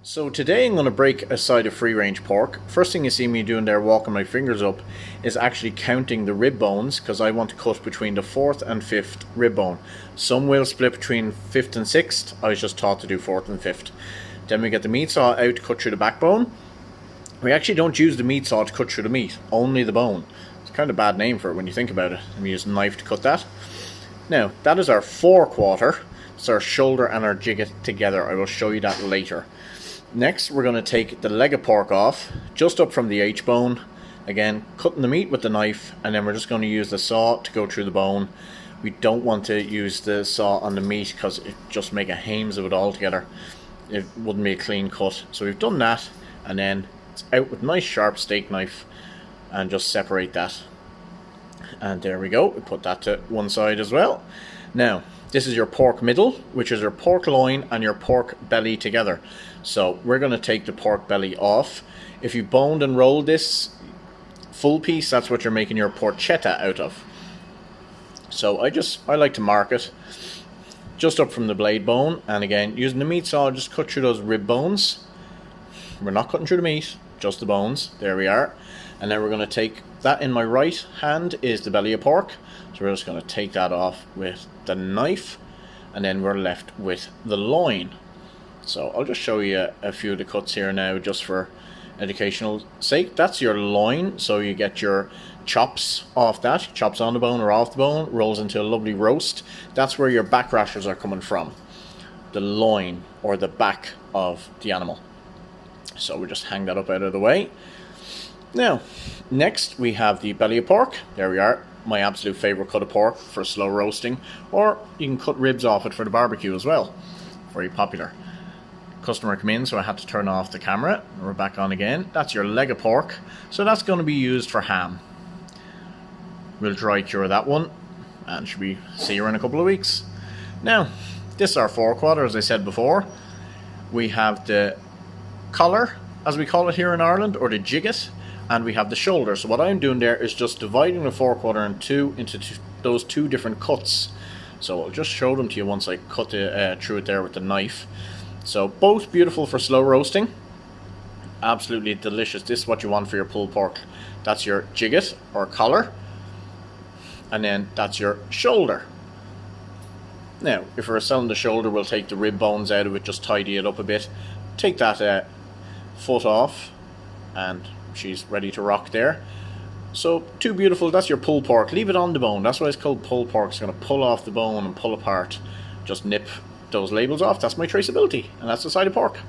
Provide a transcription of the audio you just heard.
So today I'm going to break a side of free range pork. First thing you see me doing there, walking my fingers up, is actually counting the rib bones, because I want to cut between the 4th and 5th rib bone. Some will split between 5th and 6th, I was just taught to do 4th and 5th. Then we get the meat saw out to cut through the backbone. We actually don't use the meat saw to cut through the meat, only the bone. It's kind of a bad name for it when you think about it. And we use a knife to cut that. Now, that is our forequarter. It's our shoulder and our jigget together. I will show you that later. Next, we're going to take the leg of pork off, just up from the H-bone. Again, cutting the meat with the knife, and then we're just going to use the saw to go through the bone. We don't want to use the saw on the meat because it just make a hames of it all together. It wouldn't be a clean cut. So we've done that, and then it's out with a nice sharp steak knife and just separate that. And there we go. We put that to one side as well. Now, this is your pork middle, which is your pork loin and your pork belly together. So we're going to take the pork belly off. If you boned and rolled this full piece, that's what you're making your porchetta out of. So I like to mark it just up from the blade bone, and again using the meat saw, just cut through those rib bones. We're not cutting through the meat, just the bones. There we are. And then we're going to take that. In my right hand is the belly of pork, so we're just going to take that off with the knife, and then we're left with the loin. So I'll just show you a few of the cuts here now, just for educational sake. That's your loin, so you get your chops off that, chops on the bone or off the bone, rolls into a lovely roast. That's where your back rashers are coming from, the loin or the back of the animal. So we just hang that up out of the way. Now, next we have the belly of pork. There we are, my absolute favorite cut of pork for slow roasting, or you can cut ribs off it for the barbecue as well. Very popular. Customer come in, so I had to turn off the camera. We're back on again. That's your leg of pork, so that's going to be used for ham. We'll dry cure that one, and should we see you in a couple of weeks. Now, this is our forequarter, as I said before. We have the collar, as we call it here in Ireland, or the jigget, and we have the shoulder. So what I'm doing there is just dividing the forequarter into those two different cuts. So I'll just show them to you once I cut through it there with the knife. So both beautiful for slow roasting, absolutely delicious. This is what you want for your pulled pork. That's your jigget or collar, and then that's your shoulder. Now, if we're selling the shoulder, we'll take the rib bones out of it, just tidy it up a bit, take that foot off, and she's ready to rock there. So too beautiful. That's your pulled pork. Leave it on the bone. That's why it's called pulled pork. It's going to pull off the bone and pull apart. Just nip those labels off. That's my traceability, and that's the side of pork.